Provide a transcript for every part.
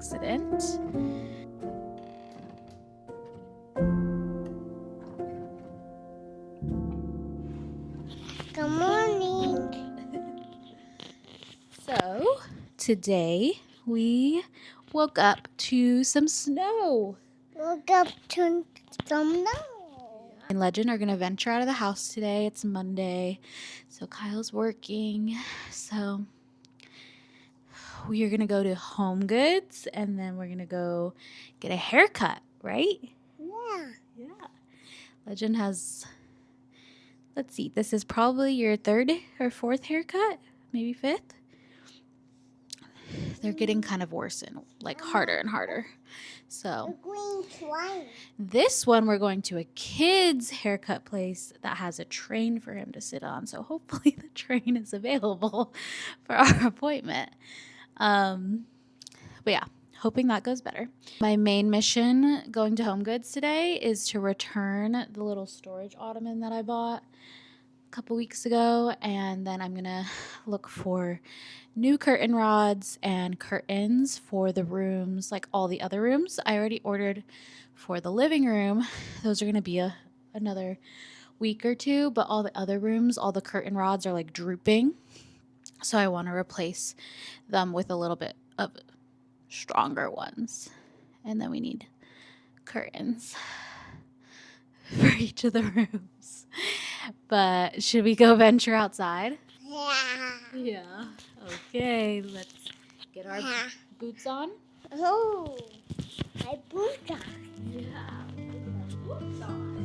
accident. Good morning. So, today we woke up to some snow. Woke up to some snow. And Legend are going to venture out of the house today. It's Monday, so Kyle's working. So, we are going to go to Homegoods, and then we're going to go get a haircut, right? Yeah. Yeah. Legend has, let's see, this is probably your third or fourth haircut, maybe fifth. They're getting kind of worse and like harder and harder. So We're going twice. this one we're going to a kid's haircut place that has a train for him to sit on. So hopefully the train is available for our appointment. But yeah, hoping that goes better. My main mission going to Homegoods today is to return the little storage ottoman that I bought a couple weeks ago, and then I'm gonna look for new curtain rods and curtains for the rooms, like all the other rooms. I already ordered for the living room. Those are gonna be another week or two, but all the other rooms, all the curtain rods are like drooping, so I want to replace them with a little bit of stronger ones. And then we need curtains for each of the rooms. But should we go venture outside? Yeah. Yeah. Okay, let's get our boots on. Oh, my boots on. Yeah, get our boots on.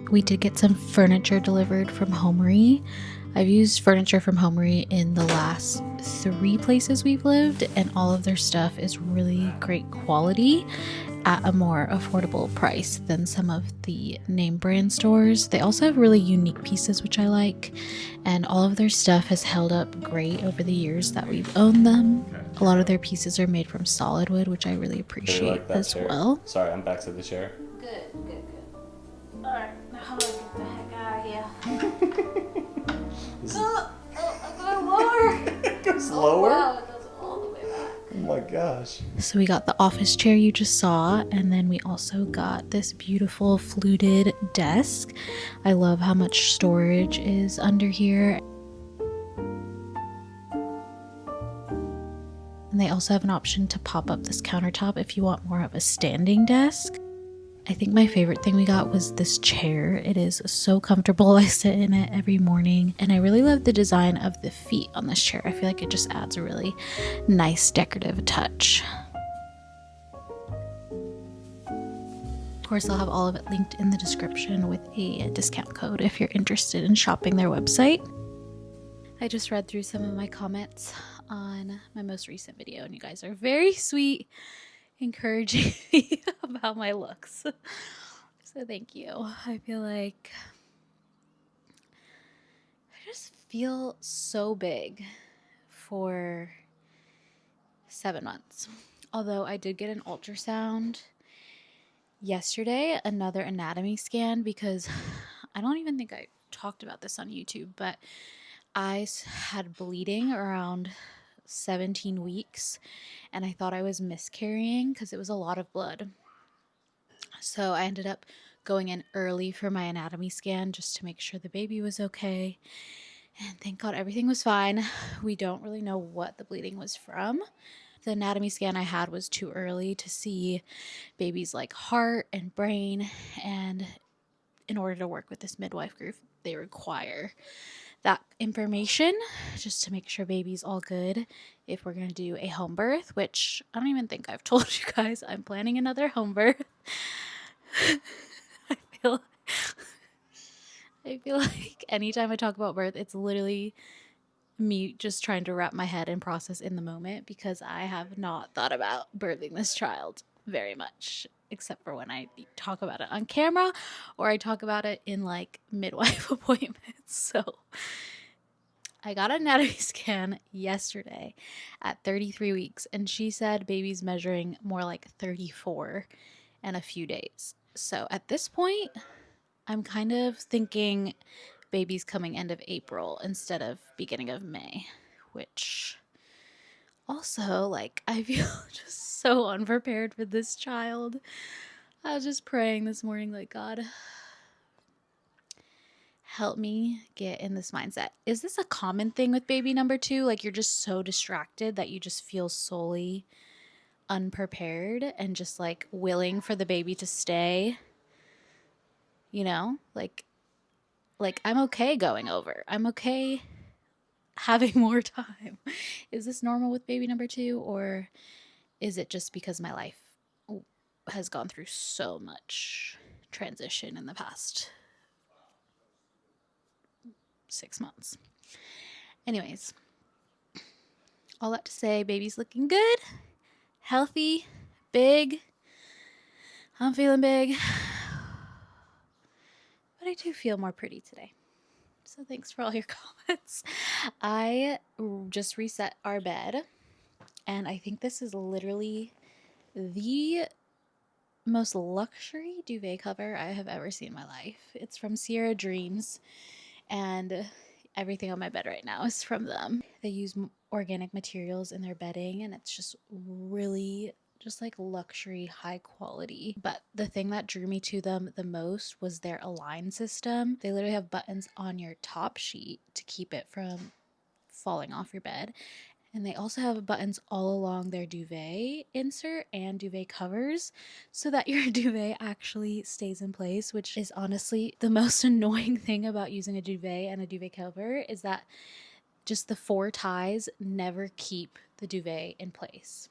We did get some furniture delivered from Homery. I've used furniture from Homery in the last 3 places we've lived, and all of their stuff is really great quality at a more affordable price than some of the name brand stores. They also have really unique pieces, which I like, and all of their stuff has held up great over the years that we've owned them. A lot of their pieces are made from solid wood, which I really appreciate as well. Sorry, I'm back to the chair. Good. Alright, now how do I get the heck out of here? I go lower. It goes lower? Wow, it goes all the way back. Oh my gosh. So we got the office chair you just saw, and then we also got this beautiful fluted desk. I love how much storage is under here. And they also have an option to pop up this countertop if you want more of a standing desk. I think my favorite thing we got was this chair. It is so comfortable. I sit in it every morning, and I really love the design of the feet on this chair. I feel like it just adds a really nice decorative touch. Of course, I'll have all of it linked in the description with a discount code if you're interested in shopping their website. I just read through some of my comments on my most recent video, and you guys are very sweet, encouraging me about my looks. So thank you. I just feel so big for 7 months. Although I did get an ultrasound yesterday, another anatomy scan, because I don't even think I talked about this on YouTube, but I had bleeding around 17 weeks, and I thought I was miscarrying because it was a lot of blood. So I ended up going in early for my anatomy scan just to make sure the baby was okay. And thank God everything was fine. We don't really know what the bleeding was from. The anatomy scan I had was too early to see baby's like heart and brain. And in order to work with this midwife group, they require that information just to make sure baby's all good if we're going to do a home birth, which I don't even think I've told you guys I'm planning another home birth. I feel like anytime I talk about birth, it's literally me just trying to wrap my head and process in the moment, because I have not thought about birthing this child very much, except for when I talk about it on camera or I talk about it in like midwife appointments. So I got an anatomy scan yesterday at 33 weeks, and she said baby's measuring more like 34 in a few days. So at this point, I'm kind of thinking baby's coming end of April instead of beginning of May, which also, like, I feel just so unprepared for this child. I was just praying this morning, like, God, help me get in this mindset. Is this a common thing with baby number 2? Like, you're just so distracted that you just feel solely unprepared and just like willing for the baby to stay, you know, like I'm okay going over. I'm okay having more time. Is this normal with baby number 2, or is it just because my life has gone through so much transition in the past 6 months? Anyways, all that to say, baby's looking good, healthy, big. I'm feeling big, but I do feel more pretty today. So thanks for all your comments. I just reset our bed, and I think this is literally the most luxury duvet cover I have ever seen in my life. It's from Sierra Dreams, and everything on my bed right now is from them. They use organic materials in their bedding, and it's just really just like luxury, high quality. But the thing that drew me to them the most was their Align system. They literally have buttons on your top sheet to keep it from falling off your bed. And they also have buttons all along their duvet insert and duvet covers so that your duvet actually stays in place, which is honestly the most annoying thing about using a duvet and a duvet cover, is that just the 4 ties never keep the duvet in place.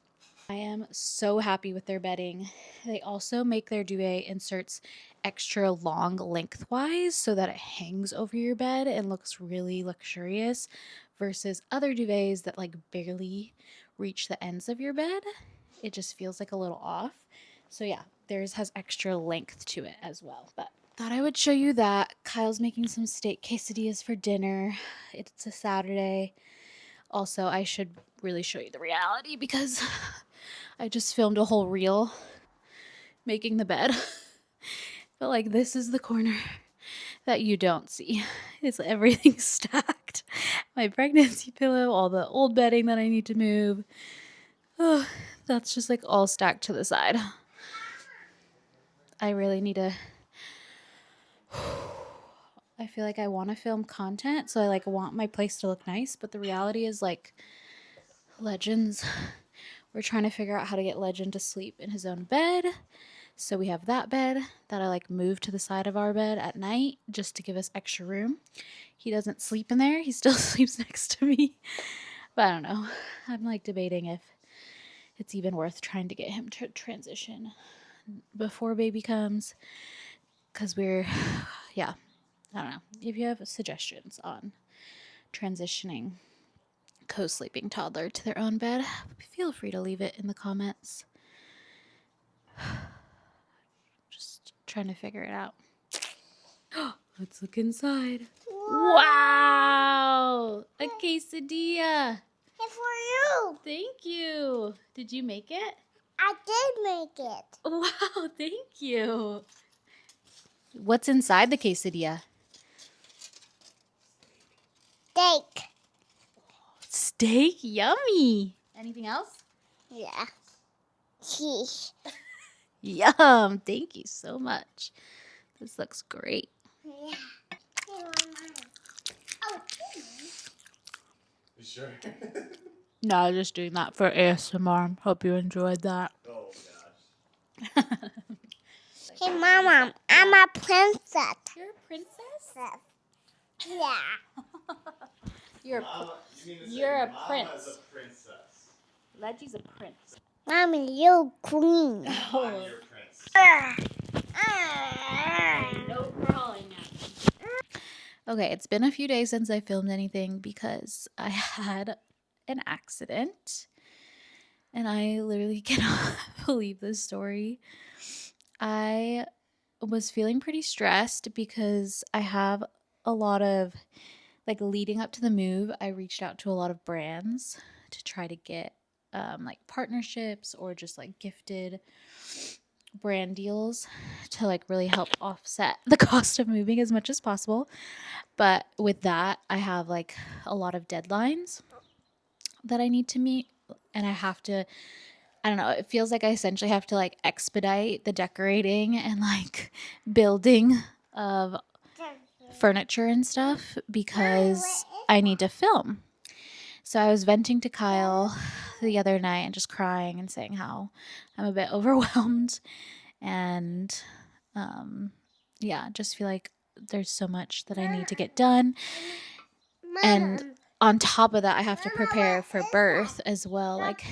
I am so happy with their bedding. They also make their duvet inserts extra long lengthwise so that it hangs over your bed and looks really luxurious, versus other duvets that like barely reach the ends of your bed. It just feels like a little off. So yeah, theirs has extra length to it as well. But thought I would show you that. Kyle's making some steak quesadillas for dinner. It's a Saturday. Also, I should really show you the reality because I just filmed a whole reel making the bed. But like, this is the corner that you don't see. It's everything stacked. My pregnancy pillow, all the old bedding that I need to move. Oh, that's just like all stacked to the side. I really need to... I feel like I want to film content, so I like want my place to look nice, but the reality is like, Legends we're trying to figure out how to get Legend to sleep in his own bed. So we have that bed that I like moved to the side of our bed at night just to give us extra room. He doesn't sleep in there. He still sleeps next to me. But I don't know. I'm like debating if it's even worth trying to get him to transition before baby comes. Because yeah, I don't know. If you have suggestions on transitioning co-sleeping toddler to their own bed, feel free to leave it in the comments. Just trying to figure it out. Let's look inside. Wow! A quesadilla. It's for you. Thank you. Did you make it? I did make it. Wow, thank you. What's inside the quesadilla? Steak. Steak? Yummy. Anything else? Yeah. Cheese. Yum. Thank you so much. This looks great. Yeah. Hey, Mama. Oh, You sure? No, I was just doing that for ASMR. Hope you enjoyed that. Oh gosh. hey, Mama. I'm a princess. You're a princess? Yeah. You're Mama, you mean to say You're a Mama's prince. a princess. Leggie's a prince. Mommy, you're queen. I'm your prince. No crawling at me. Okay, it's been a few days since I filmed anything because I had an accident. And I literally cannot believe this story. I was feeling pretty stressed because I have a lot of, like, leading up to the move, I reached out to a lot of brands to try to get like partnerships or just like gifted brand deals to like really help offset the cost of moving as much as possible. But with that, I have like a lot of deadlines that I need to meet, and I have to, I don't know, it feels like I essentially have to like expedite the decorating and like building of furniture and stuff because I need to film. So I was venting to Kyle the other night and just crying and saying how I'm a bit overwhelmed and yeah, just feel like there's so much that I need to get done. And on top of that, I have to prepare for birth as well. Like,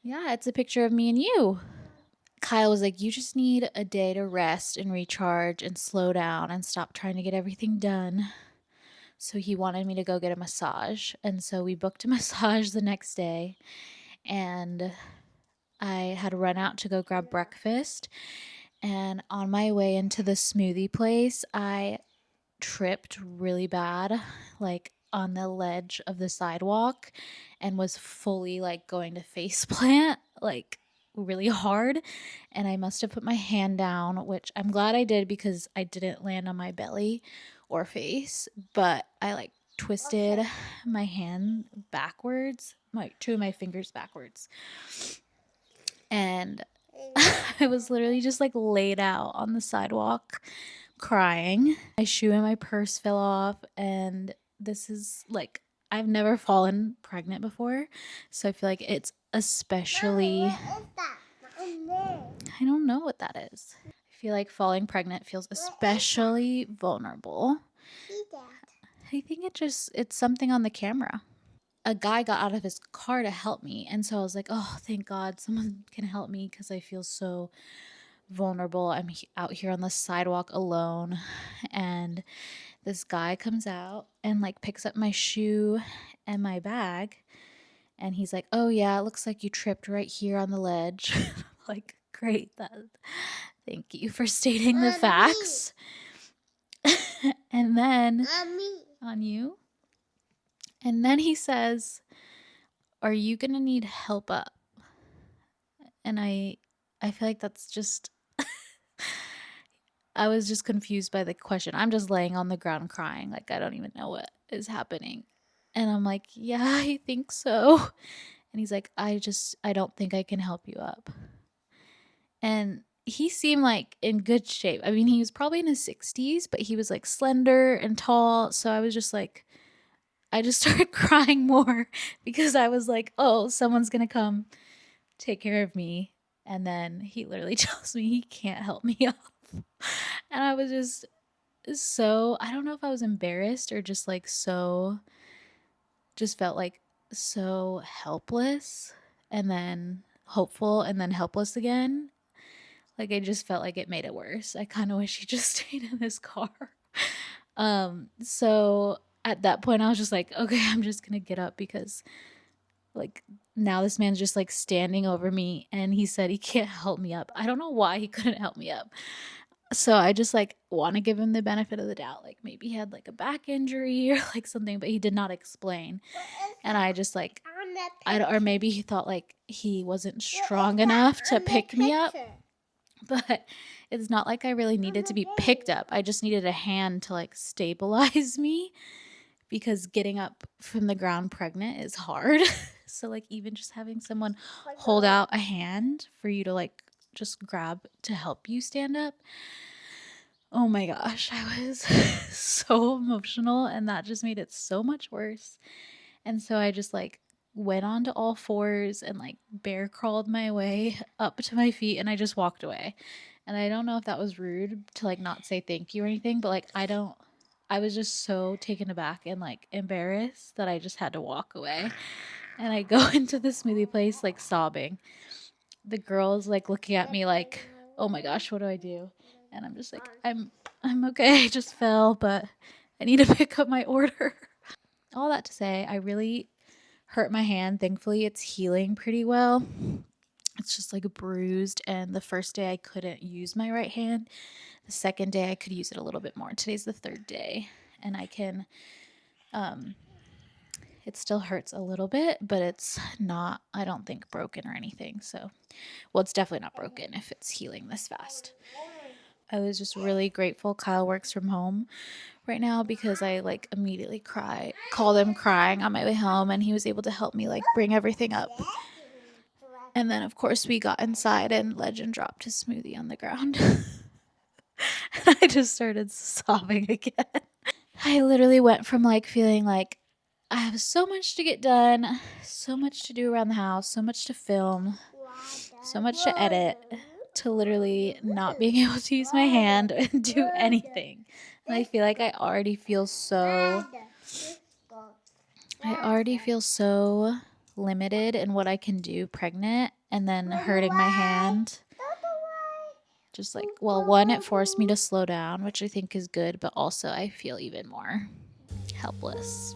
yeah, it's a picture of me and you. Kyle was like, you just need a day to rest and recharge and slow down and stop trying to get everything done. So he wanted me to go get a massage. And so we booked a massage the next day. And I had run out to go grab breakfast. And on my way into the smoothie place, I tripped really bad, like on the ledge of the sidewalk, and was fully like going to face plant, like really hard. And I must have put my hand down, which I'm glad I did because I didn't land on my belly or face, but I like twisted my hand backwards, two of my fingers backwards. And I was literally just like laid out on the sidewalk crying. My shoe and my purse fell off, and this is like, I've never fallen pregnant before, so I feel like it's especially, I don't know what that is. I feel like falling pregnant feels especially vulnerable. I think it's something on the camera. A guy got out of his car to help me, and so I was like, oh, thank God someone can help me because I feel so vulnerable. I'm out here on the sidewalk alone, and this guy comes out and like picks up my shoe and my bag, and he's like, oh yeah, it looks like you tripped right here on the ledge. Like, great, thank you for stating the facts. And then on you. And then he says, are you gonna need help up? And I feel like that's just I was just confused by the question. I'm just laying on the ground crying, like I don't even know what is happening. And I'm like, yeah, I think so. And he's like, I don't think I can help you up. And he seemed like in good shape. I mean, he was probably in his 60s, but he was like slender and tall. So I was just like, I just started crying more because I was like, oh, someone's going to come take care of me. And then he literally tells me he can't help me up. And I was just so, I don't know if I was embarrassed or just like just felt like so helpless and then hopeful and then helpless again. Like I just felt like it made it worse. I kind of wish he just stayed in his car. So at that point I was just like, okay, I'm just gonna get up because like now this man's just like standing over me and he said he can't help me up. I don't know why he couldn't help me up. So I just like want to give him the benefit of the doubt. Like maybe he had like a back injury or like something, but he did not explain. And I just like, or maybe he thought like he wasn't strong enough to pick me up. But it's not like I really needed to be picked up. I just needed a hand to like stabilize me because getting up from the ground pregnant is hard. So like even just having someone hold out a hand for you to like just grab to help you stand up. Oh my gosh, I was so emotional and that just made it so much worse. And so I just like went onto all fours and like bear crawled my way up to my feet and I just walked away. And I don't know if that was rude to like not say thank you or anything, but like I was just so taken aback and like embarrassed that I just had to walk away. And I go into the smoothie place like sobbing. The girl's like looking at me like, "Oh my gosh, what do I do?" And I'm just like, I'm okay. I just fell, but I need to pick up my order." All that to say, I really hurt my hand. Thankfully, it's healing pretty well. It's just like bruised, and the first day I couldn't use my right hand. The second day I could use it a little bit more. Today's the third day, and I can it still hurts a little bit, but it's not, I don't think, broken or anything. So, well, it's definitely not broken if it's healing this fast. I was just really grateful Kyle works from home right now because I like immediately called him crying on my way home, and he was able to help me like bring everything up. And then of course we got inside and Legend dropped his smoothie on the ground. And I just started sobbing again. I literally went from like feeling like I have so much to get done, so much to do around the house, so much to film, so much to edit, to literally not being able to use my hand and do anything. And I feel like I already feel so limited in what I can do pregnant, and then hurting my hand. Just like, well, one, it forced me to slow down, which I think is good, but also I feel even more helpless.